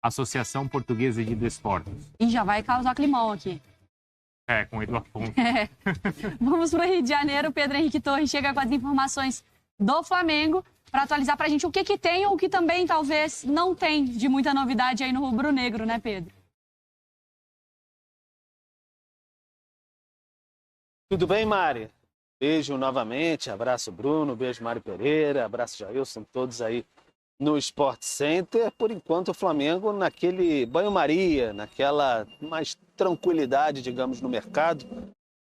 Associação Portuguesa de Desportos. E já vai causar climão aqui. Com o Eduardo Ponte. Vamos para o Rio de Janeiro. Pedro Henrique Torres chega com as informações do Flamengo para atualizar para a gente o que tem ou o que também talvez não tem de muita novidade aí no rubro-negro, né, Pedro? Tudo bem, Mari? Beijo novamente, abraço Bruno, beijo Mari Pereira, abraço Jailson, todos aí no Sport Center. Por enquanto o Flamengo naquele banho-maria, naquela mais tranquilidade, digamos, no mercado,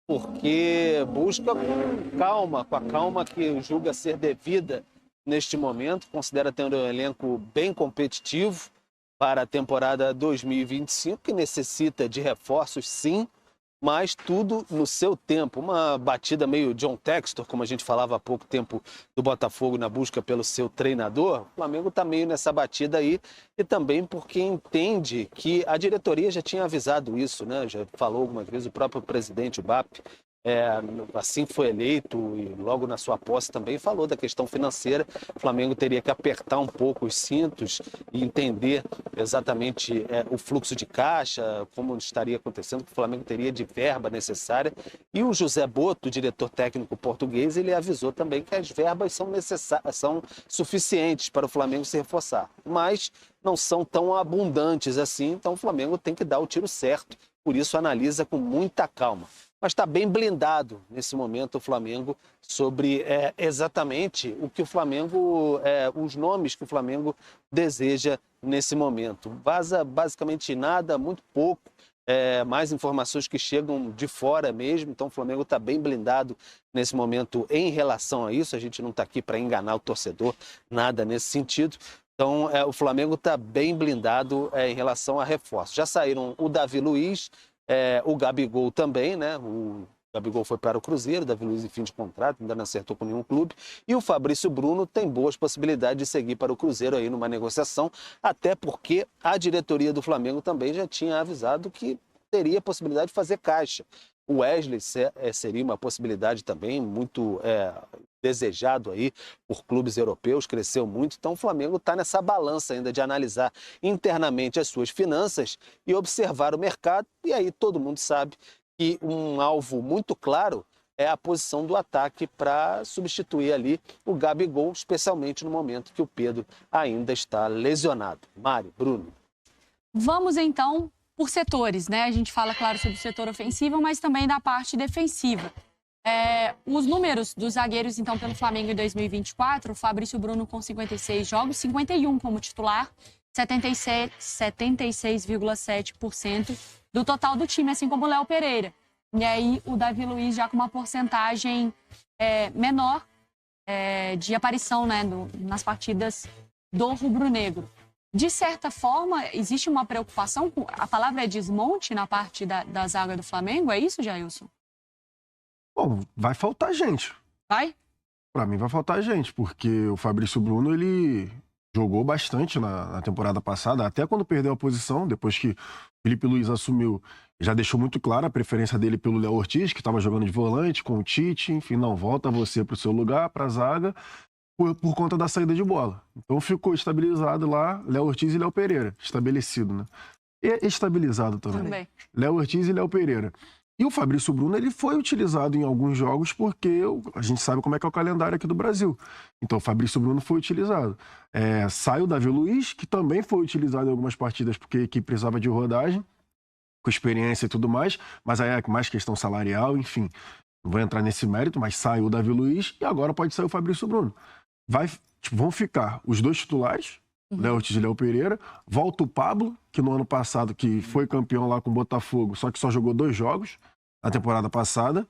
porque busca com a calma que julga ser devida neste momento, considera ter um elenco bem competitivo para a temporada 2025, que necessita de reforços sim, mas tudo no seu tempo. Uma batida meio John Textor, como a gente falava há pouco tempo do Botafogo na busca pelo seu treinador. O Flamengo está meio nessa batida aí e também porque entende que a diretoria já tinha avisado isso, né? Já falou algumas vezes o próprio presidente, o BAP, assim que foi eleito e logo na sua posse também falou da questão financeira. O Flamengo teria que apertar um pouco os cintos e entender exatamente o fluxo de caixa, como estaria acontecendo, que o Flamengo teria de verba necessária. E o José Boto, diretor técnico português, ele avisou também que as verbas são suficientes para o Flamengo se reforçar, mas não são tão abundantes assim, então o Flamengo tem que dar o tiro certo, por isso analisa com muita calma. Mas está bem blindado nesse momento o Flamengo sobre exatamente o que o Flamengo, os nomes que o Flamengo deseja nesse momento. Vaza basicamente nada, muito pouco, mais informações que chegam de fora mesmo, então o Flamengo está bem blindado nesse momento em relação a isso. A gente não está aqui para enganar o torcedor, nada nesse sentido. Então o Flamengo está bem blindado em relação a reforços. Já saíram o Davi Luiz, o Gabigol também, né? O Gabigol foi para o Cruzeiro, o Davi Luiz em fim de contrato, ainda não acertou com nenhum clube. E o Fabrício Bruno tem boas possibilidades de seguir para o Cruzeiro aí numa negociação, até porque a diretoria do Flamengo também já tinha avisado que teria possibilidade de fazer caixa. O Wesley seria uma possibilidade também muito desejado aí por clubes europeus, cresceu muito. Então o Flamengo está nessa balança ainda de analisar internamente as suas finanças e observar o mercado. E aí todo mundo sabe que um alvo muito claro é a posição do ataque para substituir ali o Gabigol, especialmente no momento que o Pedro ainda está lesionado. Mário, Bruno. Vamos então por setores, né? A gente fala, claro, sobre o setor ofensivo, mas também da parte defensiva. Os números dos zagueiros, então, pelo Flamengo em 2024, o Fabrício Bruno com 56 jogos, 51 como titular, 76,7% do total do time, assim como o Léo Pereira. E aí o Davi Luiz já com uma porcentagem menor de aparição, né, nas partidas do rubro-negro. De certa forma, existe uma preocupação, a palavra é desmonte na parte da zaga do Flamengo, é isso, Jailson? Bom, vai faltar gente. Vai? Pra mim vai faltar gente, porque o Fabrício Bruno, ele jogou bastante na temporada passada, até quando perdeu a posição, depois que o Felipe Luiz assumiu, já deixou muito clara a preferência dele pelo Léo Ortiz, que estava jogando de volante, com o Tite, enfim, não, volta você pro seu lugar, pra zaga, por conta da saída de bola. Então ficou estabilizado lá, Léo Ortiz e Léo Pereira, estabelecido, né? E estabilizado também. Léo Ortiz e Léo Pereira. E o Fabrício Bruno, ele foi utilizado em alguns jogos porque a gente sabe como é que é o calendário aqui do Brasil. Então o Fabrício Bruno foi utilizado. Sai o Davi Luiz, que também foi utilizado em algumas partidas porque a equipe precisava de rodagem, com experiência e tudo mais, mas aí é mais questão salarial, enfim. Não vou entrar nesse mérito, mas sai o Davi Luiz e agora pode sair o Fabrício Bruno. Vão ficar os dois titulares, Léo Ortiz e Léo Pereira. Volta o Pablo, que no ano passado que foi campeão lá com o Botafogo, só que só jogou 2 jogos na temporada passada.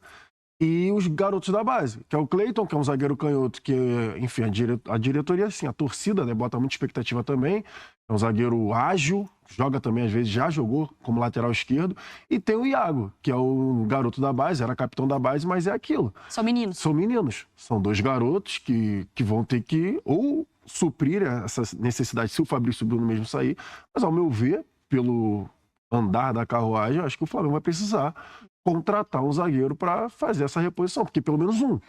E os garotos da base, que é o Cleiton, que é um zagueiro canhoto, que, enfim, a diretoria, assim, a torcida, né, bota muita expectativa também. É um zagueiro ágil, joga também, às vezes, já jogou como lateral esquerdo. E tem o Iago, que é o garoto da base, era capitão da base, mas é aquilo. São meninos. São meninos. São 2 garotos que vão ter que ou suprir essa necessidade se o Fabrício Bruno mesmo sair. Mas, ao meu ver, pelo andar da carruagem, eu acho que o Flamengo vai precisar contratar um zagueiro para fazer essa reposição, porque pelo menos um.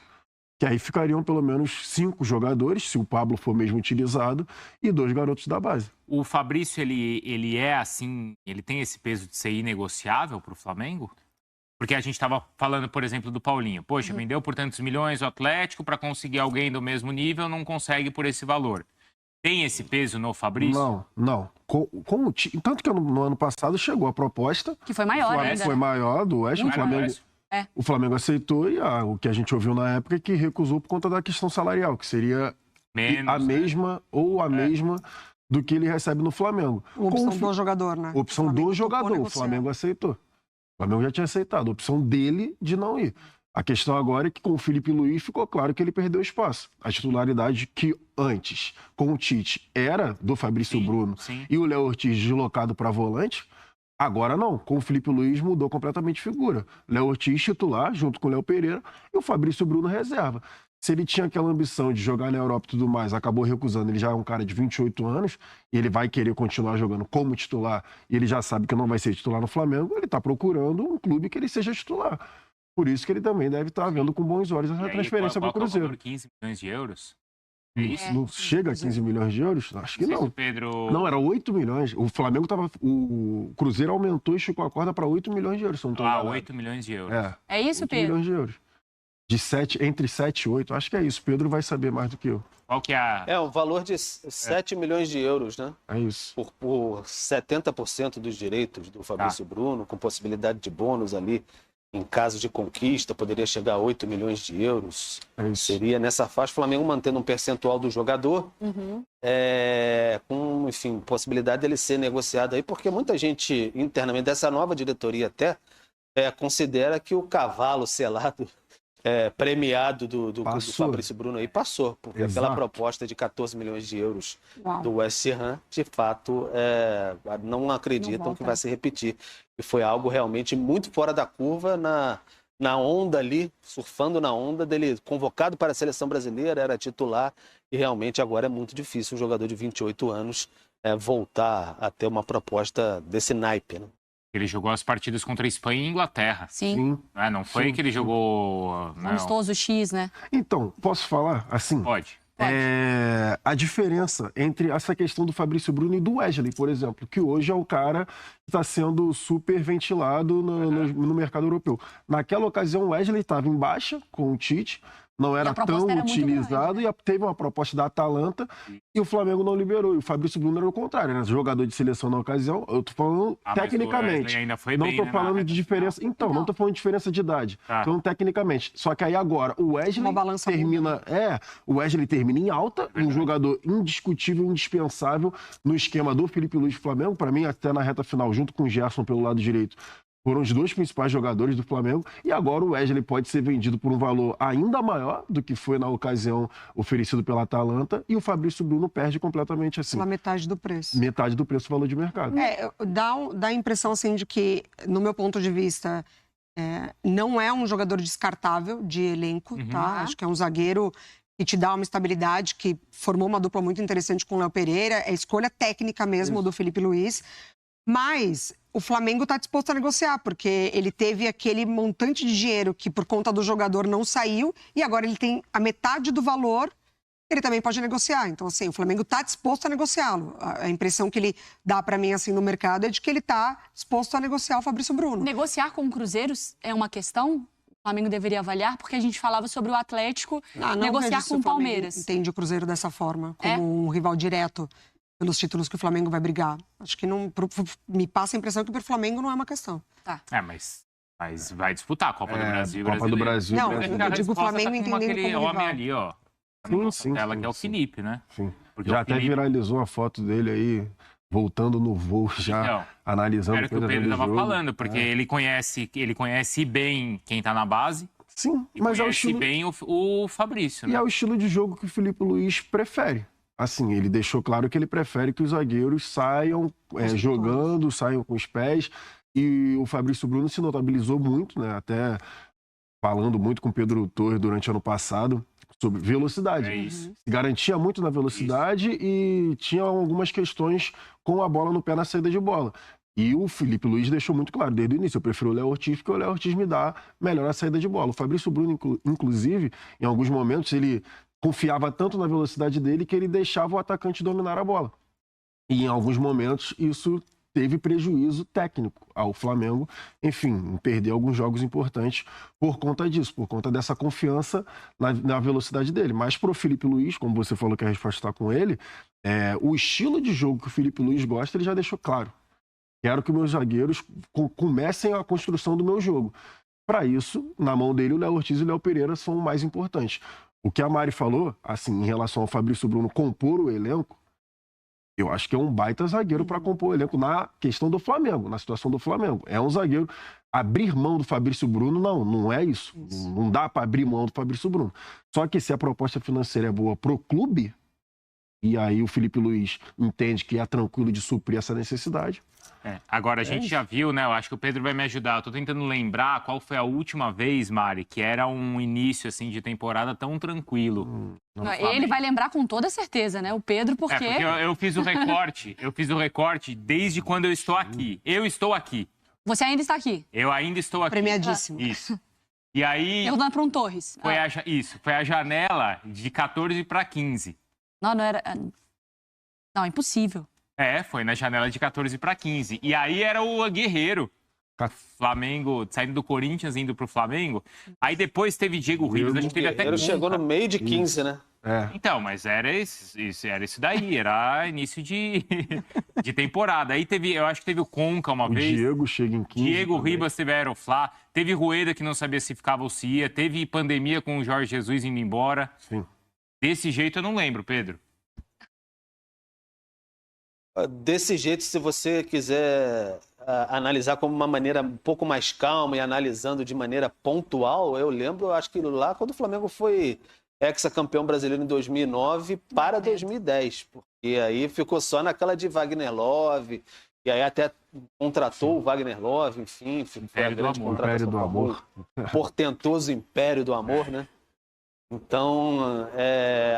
Que aí ficariam pelo menos 5 jogadores, se o Pablo for mesmo utilizado, e 2 garotos da base. O Fabrício, ele é assim, ele tem esse peso de ser inegociável para o Flamengo? Porque a gente estava falando, por exemplo, do Paulinho. Poxa, vendeu por tantos milhões o Atlético para conseguir alguém do mesmo nível, não consegue por esse valor. Tem esse peso no Fabrício? Não. Tanto que no ano passado chegou a proposta. Que foi maior ainda. Foi maior do Oeste. O Flamengo aceitou e o que a gente ouviu na época é que recusou por conta da questão salarial, que seria a mesma ou a mesma do que ele recebe no Flamengo. Opção do jogador, né? Opção do jogador. O Flamengo aceitou. O Flamengo já tinha aceitado. A opção dele de não ir. A questão agora é que com o Felipe Luiz ficou claro que ele perdeu espaço. A titularidade que antes, com o Tite, era do Fabrício Bruno e o Léo Ortiz deslocado para volante, agora não. Com o Felipe Luiz mudou completamente de figura. Léo Ortiz titular, junto com o Léo Pereira, e o Fabrício Bruno reserva. Se ele tinha aquela ambição de jogar na Europa e tudo mais, acabou recusando. Ele já é um cara de 28 anos e ele vai querer continuar jogando como titular e ele já sabe que não vai ser titular no Flamengo. Ele está procurando um clube que ele seja titular. Por isso que ele também deve estar vendo com bons olhos essa transferência para o Cruzeiro. 15 milhões de euros? Não chega a 15 milhões de euros? Acho que não. Pedro... Não, era 8 milhões. O Flamengo tava. O Cruzeiro aumentou e esticou a corda para 8 milhões de euros. 8 milhões de euros. É isso, 8 Pedro? milhões de euros. Entre 7 e 8. Acho que é isso. Pedro vai saber mais do que eu. Qual que é um valor de 7 milhões de euros, né? É isso. Por 70% dos direitos do Fabrício Bruno, com possibilidade de bônus ali. Em caso de conquista, poderia chegar a 8 milhões de euros. Seria nessa faixa, o Flamengo mantendo um percentual do jogador, com, enfim, possibilidade dele ser negociado aí, porque muita gente internamente, dessa nova diretoria até, considera que o cavalo selado, premiado do Fabrício Bruno aí passou, porque aquela proposta de 14 milhões de euros do West Ham, de fato, não acreditam que vai se repetir. E foi algo realmente muito fora da curva, na onda ali, surfando na onda dele, convocado para a seleção brasileira, era titular, e realmente agora é muito difícil um jogador de 28 anos voltar a ter uma proposta desse naipe, né? Ele jogou as partidas contra a Espanha e Inglaterra. Sim. Não foi que ele jogou... Amistoso X, né? Então, posso falar assim? Pode. A diferença entre essa questão do Fabrício Bruno e do Wesley, por exemplo, que hoje é o cara que está sendo super ventilado no mercado europeu. Naquela ocasião, o Wesley estava em baixa com o Tite, não era tão utilizado, e teve uma proposta da Atalanta e o Flamengo não liberou. E o Fabrício Bruno era o contrário, era jogador de seleção na ocasião. Eu tô falando tecnicamente. Ainda foi não bem, tô falando de diferença. Então, não tô falando de diferença de idade. Tô falando tecnicamente. Só que aí agora, o Wesley termina. O Wesley termina em alta, um jogador indiscutível, indispensável no esquema do Felipe Luiz do Flamengo. Para mim, até na reta final, junto com o Gerson pelo lado direito. Foram os 2 principais jogadores do Flamengo e agora o Wesley pode ser vendido por um valor ainda maior do que foi na ocasião oferecido pela Atalanta e o Fabrício Bruno perde completamente assim. Pela metade do preço. Metade do preço do valor de mercado. Dá a impressão assim de que, no meu ponto de vista, não é um jogador descartável de elenco, tá? Acho que é um zagueiro que te dá uma estabilidade, que formou uma dupla muito interessante com o Léo Pereira, é escolha técnica mesmo do Felipe Luiz. Mas o Flamengo está disposto a negociar, porque ele teve aquele montante de dinheiro que, por conta do jogador, não saiu, e agora ele tem a metade do valor, ele também pode negociar. Então, assim, o Flamengo está disposto a negociá-lo. A impressão que ele dá para mim, assim, no mercado é de que ele está disposto a negociar o Fabrício Bruno. Negociar com o Cruzeiro é uma questão? O Flamengo deveria avaliar, porque a gente falava sobre o Atlético negociar com o Palmeiras. Entende o Cruzeiro dessa forma, como um rival direto pelos títulos que o Flamengo vai brigar. Acho que não me passa a impressão que para o Flamengo não é uma questão. Mas vai disputar a Copa do Brasil. Copa do Brasil. Não, eu digo o Flamengo entendendo aquele como homem rival. ali, ó. Sim, Tela, que é o Felipe, né? Sim. Porque Já o até Felipe... viralizou a foto dele aí, voltando no voo, já analisando Era o que o Pedro estava falando, porque ele conhece bem quem está na base. Sim, mas é o estilo... bem o Fabrício, né? E é o estilo de jogo que o Felipe Luiz prefere. Assim, ele deixou claro que ele prefere que os zagueiros saiam jogando, saiam com os pés. E o Fabrício Bruno se notabilizou muito, né? Até falando muito com o Pedro Torres durante o ano passado sobre velocidade. Isso. Se garantia muito na velocidade e tinha algumas questões com a bola no pé na saída de bola. E o Felipe Luiz deixou muito claro desde o início, eu prefiro o Léo Ortiz porque o Léo Ortiz me dá melhor a saída de bola. O Fabrício Bruno, inclusive, em alguns momentos, ele confiava tanto na velocidade dele que ele deixava o atacante dominar a bola. E em alguns momentos isso teve prejuízo técnico ao Flamengo, enfim, em perder alguns jogos importantes por conta disso, por conta dessa confiança na velocidade dele. Mas para o Felipe Luiz, como você falou que a resposta está com ele, o estilo de jogo que o Felipe Luiz gosta, ele já deixou claro. Quero que meus zagueiros comecem a construção do meu jogo. Para isso, na mão dele, o Léo Ortiz e o Léo Pereira são o mais importantes. O que a Mari falou, assim, em relação ao Fabrício Bruno compor o elenco, eu acho que é um baita zagueiro para compor o elenco na questão do Flamengo, na situação do Flamengo. É um zagueiro. Abrir mão do Fabrício Bruno, não é isso. Não dá para abrir mão do Fabrício Bruno. Só que se a proposta financeira é boa pro clube, e aí o Felipe Luiz entende que é tranquilo de suprir essa necessidade. Agora, a gente já viu, né? Eu acho que o Pedro vai me ajudar. Eu tô tentando lembrar qual foi a última vez, Mari, que era um início, assim, de temporada tão tranquilo. Ele vai lembrar com toda certeza, né? O Pedro, porque... porque eu fiz o recorte. Eu fiz o recorte desde quando eu estou aqui. Eu estou aqui. Você ainda está aqui. Eu ainda estou aqui. Premiadíssimo. Isso. E aí... Eu dando para um Torres. Foi a janela de 14 para 15. Não era... Não, impossível. Foi na janela de 14 para 15. E aí era o Guerreiro. Flamengo, saindo do Corinthians, indo pro Flamengo. Aí depois teve Diego Ribas, a gente teve até... Ele chegou no meio de 15, né? Então, mas era isso daí, era início de temporada. Aí teve, eu acho que teve o Conca uma vez. Diego chega em 15 Diego também. Ribas teve a Aeroflá. Teve Rueda que não sabia se ficava ou se ia. Teve pandemia com o Jorge Jesus indo embora. Sim. Desse jeito eu não lembro, Pedro. Desse jeito, se você quiser analisar como uma maneira um pouco mais calma e analisando de maneira pontual, eu lembro, acho que lá quando o Flamengo foi hexacampeão brasileiro em 2009 para 2010, porque aí ficou só naquela de Wagner Love, e aí até contratou o Wagner Love, enfim, foi a grande contratação. Império do Amor. Portentoso Império do Amor, né? Então,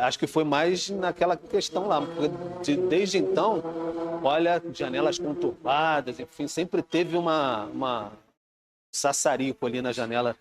acho que foi mais naquela questão lá, porque desde então, olha, janelas conturbadas, enfim, sempre teve uma sassarico ali na janela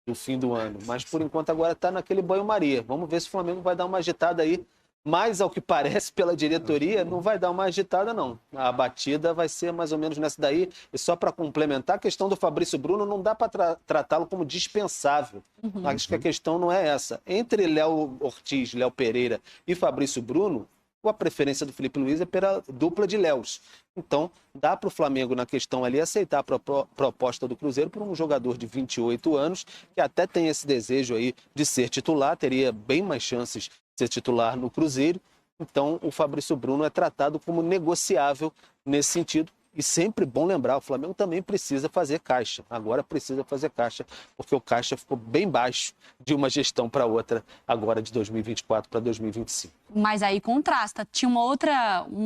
do fim do ano. Mas, por enquanto, agora está naquele banho-maria. Vamos ver se o Flamengo vai dar uma agitada aí. Mas, ao que parece, pela diretoria, não vai dar uma agitada, não. A batida vai ser mais ou menos nessa daí. E só para complementar, a questão do Fabrício Bruno não dá para tratá-lo como dispensável. Acho que a questão não é essa. Entre Léo Ortiz, Léo Pereira e Fabrício Bruno, a preferência do Felipe Luiz é pela dupla de Léos. Então, dá para o Flamengo, na questão ali, aceitar a proposta do Cruzeiro por um jogador de 28 anos, que até tem esse desejo aí de ser titular, teria bem mais chances de ser titular no Cruzeiro. Então, o Fabrício Bruno é tratado como negociável nesse sentido. E sempre bom lembrar, o Flamengo também precisa fazer caixa. Agora precisa fazer caixa, porque o caixa ficou bem baixo de uma gestão para outra, agora de 2024 para 2025. Mas aí contrasta. Tinha um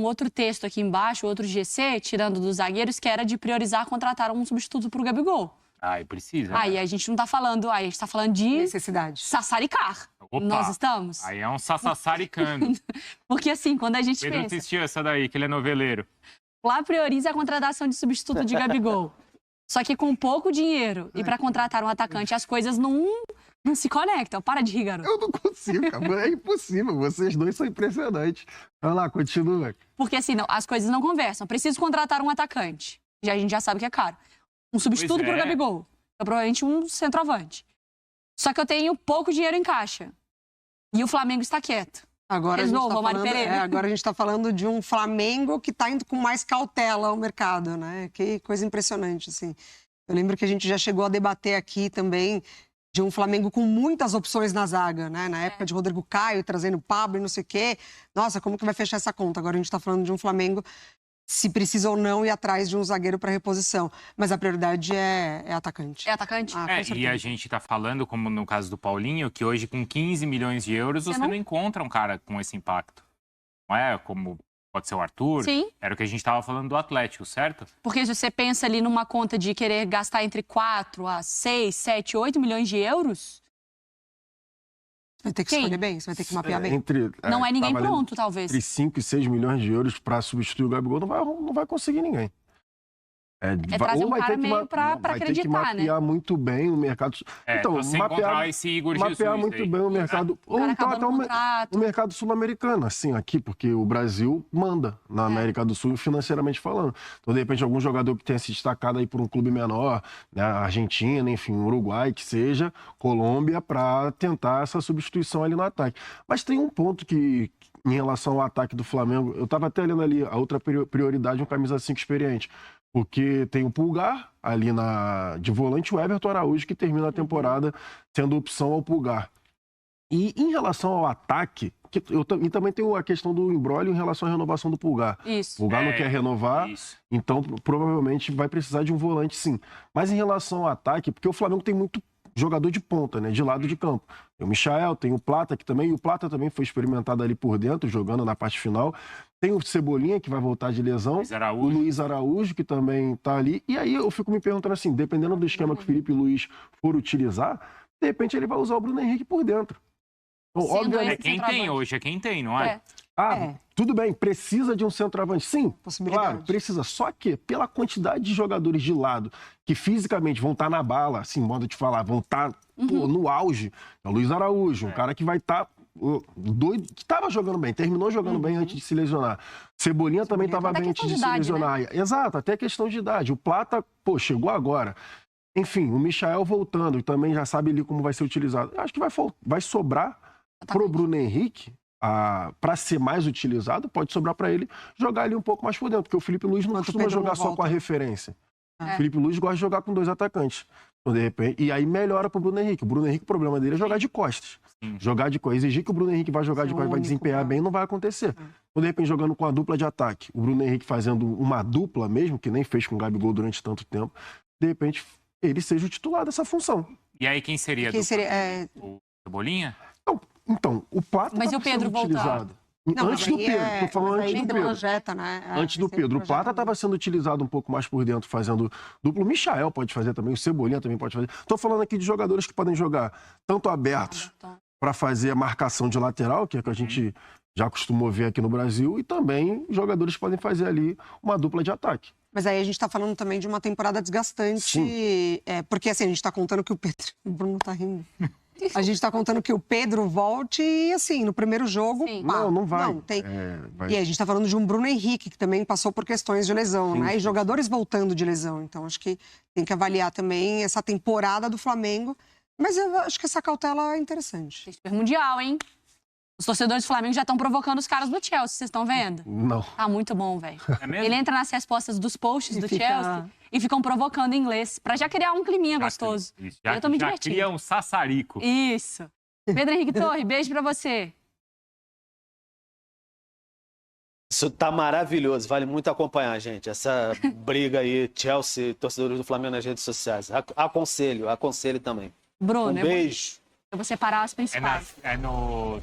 outro texto aqui embaixo, outro GC, tirando dos zagueiros, que era de priorizar contratar um substituto para o Gabigol. Aí precisa. Aí a gente não está falando, aí a gente está falando de Necessidade. sassaricar. Opa, Nós estamos. Aí é um sassassaricando. Porque assim, quando a gente Pedro pensa, assistiu essa daí, que ele é noveleiro. lá prioriza a contratação de substituto de Gabigol. Só que com pouco dinheiro e para contratar um atacante, as coisas não se conectam. Para de rir, garoto. Eu não consigo, cara. É impossível. Vocês dois são impressionantes. Vai lá, continua. Porque assim, as coisas não conversam. Preciso contratar um atacante. A gente já sabe que é caro. Um substituto Pois é. para o Gabigol. Então, provavelmente um centroavante. Só que eu tenho pouco dinheiro em caixa. E o Flamengo está quieto. Agora, agora a gente está falando de um Flamengo que está indo com mais cautela ao mercado, né? Que coisa impressionante, assim. Eu lembro que a gente já chegou a debater aqui também de um Flamengo com muitas opções na zaga, né? Na época de Rodrigo Caio, trazendo Pablo e não sei o quê. Nossa, como que vai fechar essa conta? Agora a gente está falando de um Flamengo, se precisa ou não ir atrás de um zagueiro para reposição. Mas a prioridade é atacante. É atacante? Ah, com E certeza. a gente tá falando, como no caso do Paulinho, que hoje com 15 milhões de euros você não encontra um cara com esse impacto. Não é como pode ser o Arthur? Sim. Era o que a gente tava falando do Atlético, certo? Porque se você pensa ali numa conta de querer gastar entre 4 a 6, 7, 8 milhões de euros, Você vai ter que Quem? escolher bem, você vai ter que mapear bem. não é ninguém tá valendo pronto, talvez. Entre 5 e 6 milhões de euros para substituir o Gabigol, não vai conseguir ninguém. trazer um vai cara ter que meio pra vai ter que acreditar, né? mapear muito bem o mercado. Então, você encontrar esse Igor Jesus mapear muito aí. bem o mercado. O Ou cara então até acabando o contrato. o mercado sul-americano, assim, aqui, porque o Brasil manda na América do Sul, financeiramente falando. Então, de repente, algum jogador que tenha se destacado aí por um clube menor, né, Argentina, enfim, Uruguai, que seja, Colômbia, para tentar essa substituição ali no ataque. Mas tem um ponto que, em relação ao ataque do Flamengo, eu estava até lendo ali a outra prioridade, um camisa 5 experiente. Porque tem o Pulgar ali de volante, o Everton Araújo, que termina a temporada sendo opção ao Pulgar. E em relação ao ataque, e também tem a questão do imbróglio em relação à renovação do Pulgar. Isso. O Pulgar não quer renovar, então provavelmente vai precisar de um volante sim. Mas em relação ao ataque, porque o Flamengo tem muito jogador de ponta, né, de lado de campo. Tem o Michael, tem o Plata, e o Plata também foi experimentado ali por dentro, jogando na parte final. Tem o Cebolinha, que vai voltar de lesão. O Luiz Araújo, que também tá ali. E aí eu fico me perguntando assim, dependendo do esquema que o Felipe Luiz for utilizar, de repente ele vai usar o Bruno Henrique por dentro. Então, É quem tem hoje, é quem tem, não é? Tudo bem, precisa de um centroavante. Sim, Possibilidade. claro, precisa. Só que, pela quantidade de jogadores de lado que fisicamente vão estar na bala, assim, modo de falar, vão estar no auge, é o Luiz Araújo, um cara que vai estar doido, que estava jogando bem, terminou jogando bem antes de se lesionar. Cebolinha também estava bem antes de se lesionar. Né? Exato, até questão de idade. O Plata, chegou agora. Enfim, o Michael voltando e também já sabe ali como vai ser utilizado. Eu acho que vai sobrar pro Bruno Henrique, para ser mais utilizado, pode sobrar para ele jogar ali um pouco mais por dentro, porque o Felipe Luiz não costuma jogar só com a referência. O Felipe Luiz gosta de jogar com 2 atacantes. Então, de repente, e aí melhora pro Bruno Henrique. O Bruno Henrique, o problema dele é jogar de costas. Jogar de costas. Exigir que o Bruno Henrique vai jogar de costas, vai desempenhar bem, não vai acontecer. Então, de repente, jogando com a dupla de ataque, o Bruno Henrique fazendo uma dupla mesmo, que nem fez com o Gabigol durante tanto tempo, de repente, ele seja o titular dessa função. E aí quem seria? O Cebolinha? Então, o Plata mas e o Pedro utilizado. Antes do Pedro, tô falando antes do Pedro. Projeta, né? Antes do Pedro. O Plata estava sendo utilizado um pouco mais por dentro, fazendo duplo. O Michael pode fazer também, o Cebolinha também pode fazer. Estou falando aqui de jogadores que podem jogar tanto abertos para fazer a marcação de lateral, que é o que a gente já costumou ver aqui no Brasil, e também jogadores que podem fazer ali uma dupla de ataque. Mas aí a gente está falando também de uma temporada desgastante, porque assim, a gente está contando que o Pedro... O Bruno tá rindo. A gente está contando que o Pedro volte e, assim, no primeiro jogo... Não vai. Não, tem... E a gente está falando de um Bruno Henrique, que também passou por questões de lesão, né? E jogadores voltando de lesão. Então, acho que tem que avaliar também essa temporada do Flamengo. Mas eu acho que essa cautela é interessante. Tem Super Mundial, hein? Os torcedores do Flamengo já estão provocando os caras do Chelsea, vocês estão vendo? Não. Tá muito bom, velho. É mesmo? Ele entra nas respostas dos posts do Chelsea e ficam provocando em inglês, pra já criar um climinha gostoso. Isso, eu tô me já divertindo. cria um sassarico. Isso. Pedro Henrique Torre, beijo pra você. Isso tá maravilhoso, vale muito acompanhar, gente. Essa briga aí, Chelsea, torcedores do Flamengo nas redes sociais. Aconselho também. Bruno, Um beijo. eu vou separar as principais. É no